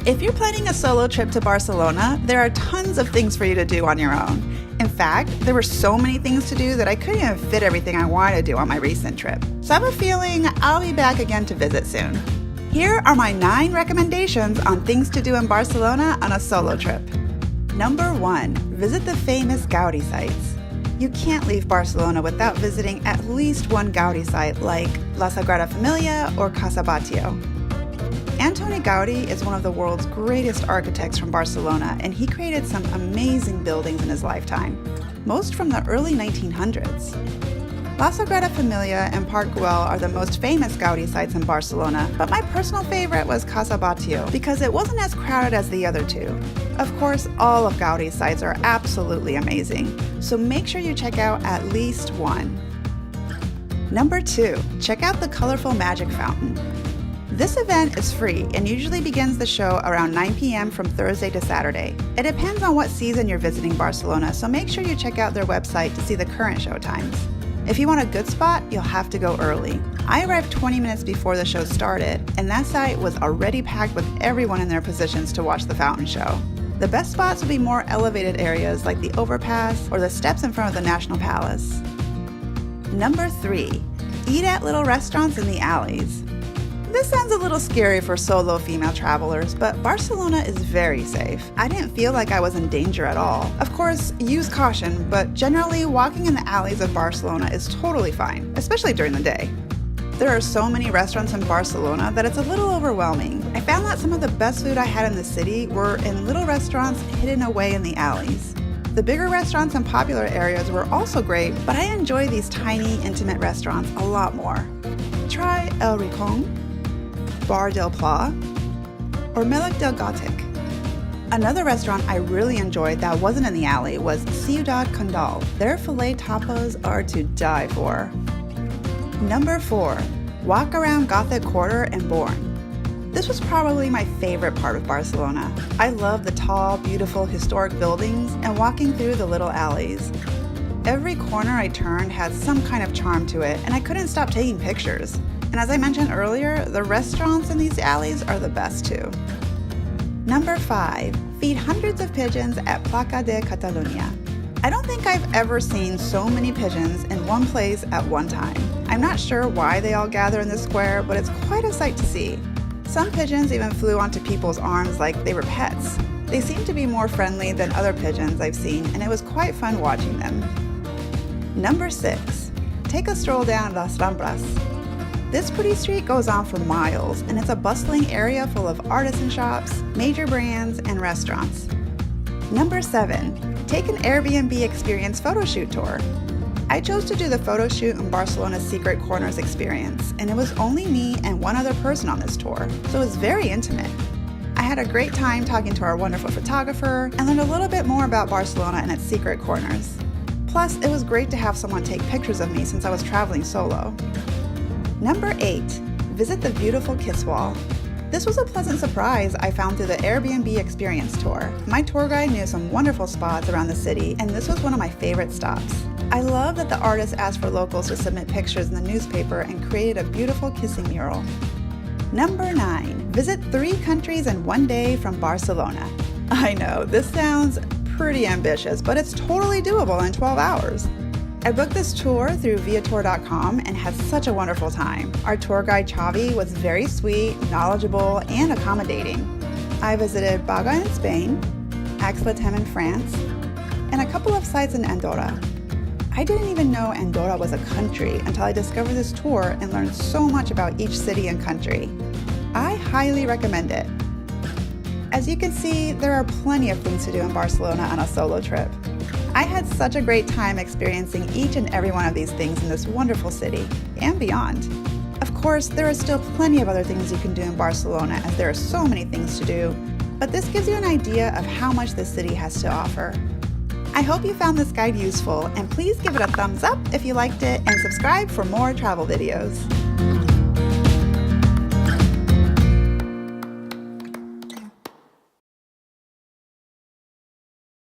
If you're planning a solo trip to Barcelona, there are tons of things for you to do on your own. In fact, there were so many things to do that I couldn't even fit everything I wanted to do on my recent trip. So I have a feeling I'll be back again to visit soon. Here are my 9 recommendations on things to do in Barcelona on a solo trip. Number 1, visit the famous Gaudi sites. You can't leave Barcelona without visiting at least one Gaudi site like La Sagrada Familia or Casa Batlló. Antoni Gaudi is one of the world's greatest architects from Barcelona, and he created some amazing buildings in his lifetime, most from the early 1900s. La Sagrada Familia and Park Güell are the most famous Gaudi sites in Barcelona, but my personal favorite was Casa Batlló because it wasn't as crowded as the other two. Of course, all of Gaudi's sites are absolutely amazing, so make sure you check out at least one. Number 2, check out the colorful Magic Fountain. This event is free and usually begins the show around 9 p.m. from Thursday to Saturday. It depends on what season you're visiting Barcelona, so make sure you check out their website to see the current show times. If you want a good spot, you'll have to go early. I arrived 20 minutes before the show started, and that site was already packed with everyone in their positions to watch the fountain show. The best spots will be more elevated areas like the overpass or the steps in front of the National Palace. Number 3, eat at little restaurants in the alleys. This sounds a little scary for solo female travelers, but Barcelona is very safe. I didn't feel like I was in danger at all. Of course, use caution, but generally walking in the alleys of Barcelona is totally fine, especially during the day. There are so many restaurants in Barcelona that it's a little overwhelming. I found that some of the best food I had in the city were in little restaurants hidden away in the alleys. The bigger restaurants in popular areas were also great, but I enjoy these tiny, intimate restaurants a lot more. Try El Rincón, Bar del Pla, or Melec del Gòtic. Another restaurant I really enjoyed that wasn't in the alley was Ciudad Condal. Their filet tapas are to die for. Number 4, walk around Gothic Quarter and Born. This was probably my favorite part of Barcelona. I love the tall, beautiful, historic buildings and walking through the little alleys. Every corner I turned had some kind of charm to it, and I couldn't stop taking pictures. And as I mentioned earlier, the restaurants in these alleys are the best too. Number 5, feed hundreds of pigeons at Plaça de Catalunya. I don't think I've ever seen so many pigeons in one place at one time. I'm not sure why they all gather in the square, but it's quite a sight to see. Some pigeons even flew onto people's arms like they were pets. They seem to be more friendly than other pigeons I've seen, and it was quite fun watching them. Number 6, take a stroll down Las Ramblas. This pretty street goes on for miles, and it's a bustling area full of artisan shops, major brands, and restaurants. Number 7, take an Airbnb experience photo shoot tour. I chose to do the photo shoot in Barcelona's Secret Corners experience, and it was only me and one other person on this tour, so it was very intimate. I had a great time talking to our wonderful photographer and learned a little bit more about Barcelona and its secret corners. Plus, it was great to have someone take pictures of me since I was traveling solo. Number 8, visit the beautiful Kiss Wall. This was a pleasant surprise I found through the Airbnb experience tour. My tour guide knew some wonderful spots around the city, and this was one of my favorite stops. I love that the artist asked for locals to submit pictures in the newspaper and created a beautiful kissing mural. Number 9, visit 3 countries in one day from Barcelona. I know, this sounds pretty ambitious, but it's totally doable in 12 hours. I booked this tour through viator.com and had such a wonderful time. Our tour guide Xavi was very sweet, knowledgeable, and accommodating. I visited Baga in Spain, Aix-les-Thermes in France, and a couple of sites in Andorra. I didn't even know Andorra was a country until I discovered this tour and learned so much about each city and country. I highly recommend it. As you can see, there are plenty of things to do in Barcelona on a solo trip. I had such a great time experiencing each and every one of these things in this wonderful city and beyond. Of course, there are still plenty of other things you can do in Barcelona as there are so many things to do, but this gives you an idea of how much this city has to offer. I hope you found this guide useful, and please give it a thumbs up if you liked it and subscribe for more travel videos.